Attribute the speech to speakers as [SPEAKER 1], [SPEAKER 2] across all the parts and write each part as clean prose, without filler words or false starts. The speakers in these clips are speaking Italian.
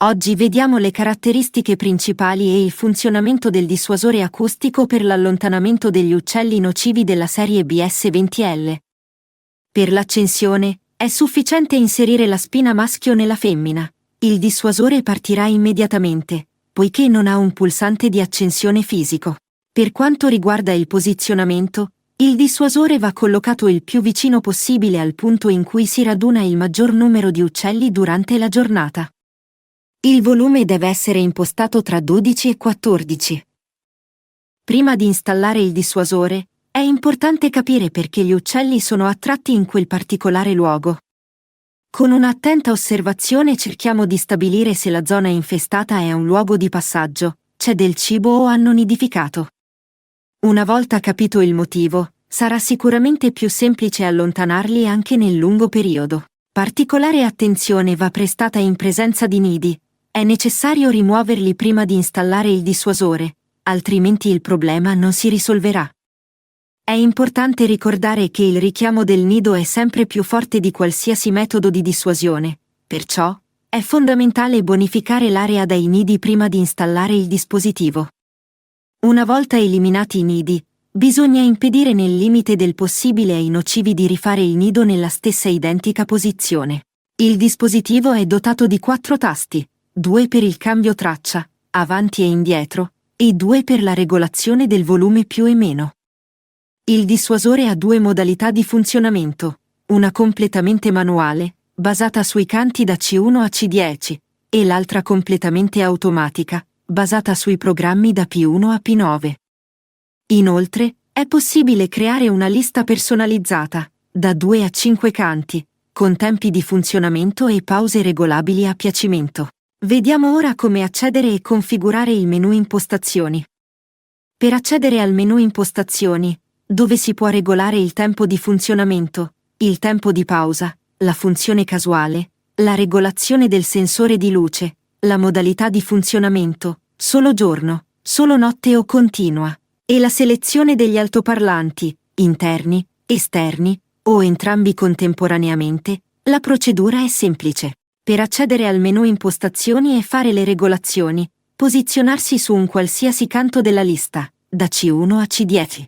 [SPEAKER 1] Oggi vediamo le caratteristiche principali e il funzionamento del dissuasore acustico per l'allontanamento degli uccelli nocivi della serie BS20L. Per l'accensione, è sufficiente inserire la spina maschio nella femmina. Il dissuasore partirà immediatamente, poiché non ha un pulsante di accensione fisico. Per quanto riguarda il posizionamento, il dissuasore va collocato il più vicino possibile al punto in cui si raduna il maggior numero di uccelli durante la giornata. Il volume deve essere impostato tra 12 e 14. Prima di installare il dissuasore, è importante capire perché gli uccelli sono attratti in quel particolare luogo. Con un'attenta osservazione cerchiamo di stabilire se la zona infestata è un luogo di passaggio, c'è del cibo o hanno nidificato. Una volta capito il motivo, sarà sicuramente più semplice allontanarli anche nel lungo periodo. Particolare attenzione va prestata in presenza di nidi. È necessario rimuoverli prima di installare il dissuasore, altrimenti il problema non si risolverà. È importante ricordare che il richiamo del nido è sempre più forte di qualsiasi metodo di dissuasione, perciò è fondamentale bonificare l'area dai nidi prima di installare il dispositivo. Una volta eliminati i nidi, bisogna impedire nel limite del possibile ai nocivi di rifare il nido nella stessa identica posizione. Il dispositivo è dotato di 4 tasti, 2 per il cambio traccia, avanti e indietro, e 2 per la regolazione del volume più e meno. Il dissuasore ha 2 modalità di funzionamento, una completamente manuale, basata sui canti da C1 a C10, e l'altra completamente automatica, basata sui programmi da P1 a P9. Inoltre, è possibile creare una lista personalizzata, da 2 a 5 canti, con tempi di funzionamento e pause regolabili a piacimento. Vediamo ora come accedere e configurare il menu Impostazioni. Per accedere al menu Impostazioni, dove si può regolare il tempo di funzionamento, il tempo di pausa, la funzione casuale, la regolazione del sensore di luce, la modalità di funzionamento, solo giorno, solo notte o continua, e la selezione degli altoparlanti, interni, esterni, o entrambi contemporaneamente, la procedura è semplice. Per accedere al menu Impostazioni e fare le regolazioni, posizionarsi su un qualsiasi canto della lista, da C1 a C10.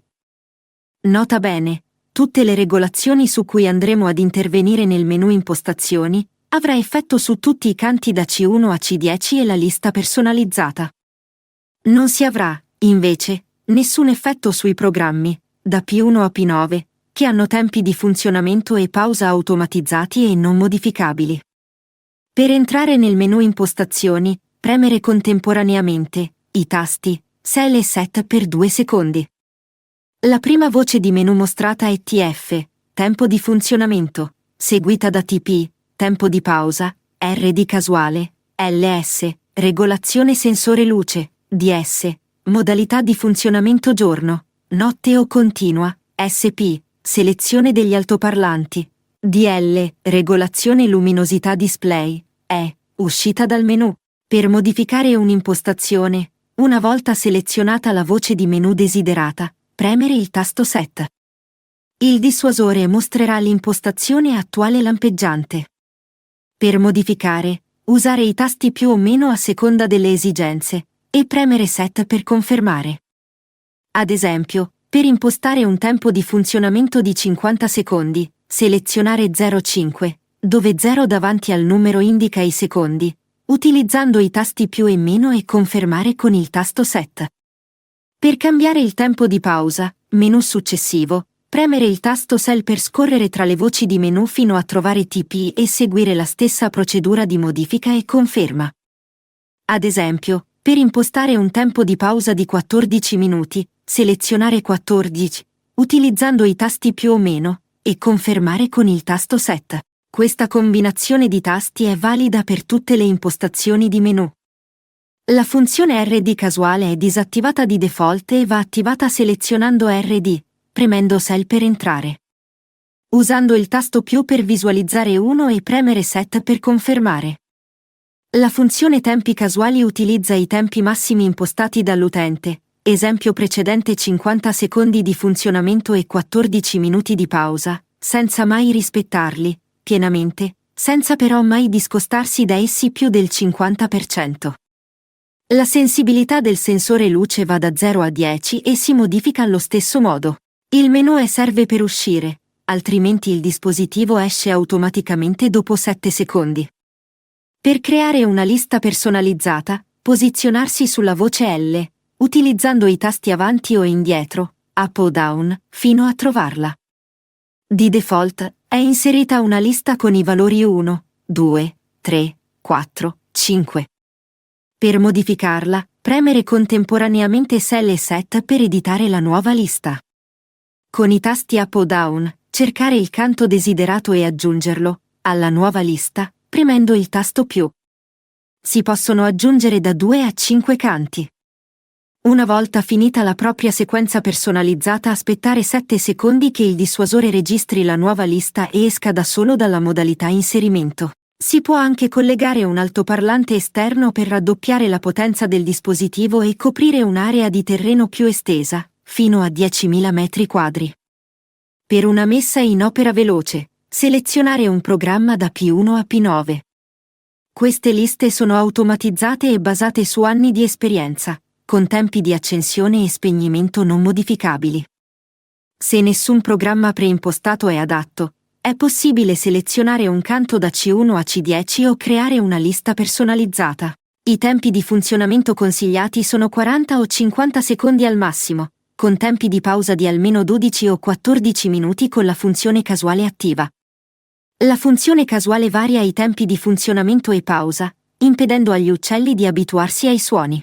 [SPEAKER 1] Nota bene, tutte le regolazioni su cui andremo ad intervenire nel menu Impostazioni avrà effetto su tutti i canti da C1 a C10 e la lista personalizzata. Non si avrà, invece, nessun effetto sui programmi, da P1 a P9, che hanno tempi di funzionamento e pausa automatizzati e non modificabili. Per entrare nel menu Impostazioni, premere contemporaneamente i tasti Sel e Set per 2 secondi. La prima voce di menu mostrata è TF, tempo di funzionamento, seguita da TP, tempo di pausa, RD casuale, LS, regolazione sensore luce, DS, modalità di funzionamento giorno, notte o continua, SP, selezione degli altoparlanti, DL, regolazione luminosità display, uscita dal menu. Per modificare un'impostazione, una volta selezionata la voce di menu desiderata, premere il tasto Set. Il dissuasore mostrerà l'impostazione attuale lampeggiante. Per modificare, usare i tasti più o meno a seconda delle esigenze, e premere Set per confermare. Ad esempio, per impostare un tempo di funzionamento di 50 secondi, selezionare 05, dove 0 davanti al numero indica i secondi, utilizzando i tasti più e meno e confermare con il tasto Set. Per cambiare il tempo di pausa, menu successivo, premere il tasto Sel per scorrere tra le voci di menu fino a trovare TP e seguire la stessa procedura di modifica e conferma. Ad esempio, per impostare un tempo di pausa di 14 minuti, selezionare 14, utilizzando i tasti più o meno, e confermare con il tasto Set. Questa combinazione di tasti è valida per tutte le impostazioni di menu. La funzione RD casuale è disattivata di default e va attivata selezionando RD, premendo Sel per entrare. Usando il tasto più per visualizzare uno e premere Set per confermare. La funzione tempi casuali utilizza i tempi massimi impostati dall'utente, esempio precedente 50 secondi di funzionamento e 14 minuti di pausa, senza mai rispettarli, pienamente, senza però mai discostarsi da essi più del 50%. La sensibilità del sensore luce va da 0 a 10 e si modifica allo stesso modo. Il menu serve per uscire, altrimenti il dispositivo esce automaticamente dopo 7 secondi. Per creare una lista personalizzata, posizionarsi sulla voce L, utilizzando i tasti avanti o indietro, up o down, fino a trovarla. Di default, è inserita una lista con i valori 1, 2, 3, 4, 5. Per modificarla, premere contemporaneamente Cell e Set per editare la nuova lista. Con i tasti up o down, cercare il canto desiderato e aggiungerlo alla nuova lista, premendo il tasto più. Si possono aggiungere da 2 a 5 canti. Una volta finita la propria sequenza personalizzata, aspettare 7 secondi che il dissuasore registri la nuova lista e esca da solo dalla modalità inserimento. Si può anche collegare un altoparlante esterno per raddoppiare la potenza del dispositivo e coprire un'area di terreno più estesa, fino a 10.000 metri quadri. Per una messa in opera veloce, selezionare un programma da P1 a P9. Queste liste sono automatizzate e basate su anni di esperienza, con tempi di accensione e spegnimento non modificabili. Se nessun programma preimpostato è adatto, è possibile selezionare un canto da C1 a C10 o creare una lista personalizzata. I tempi di funzionamento consigliati sono 40 o 50 secondi al massimo, con tempi di pausa di almeno 12 o 14 minuti con la funzione casuale attiva. La funzione casuale varia i tempi di funzionamento e pausa, impedendo agli uccelli di abituarsi ai suoni.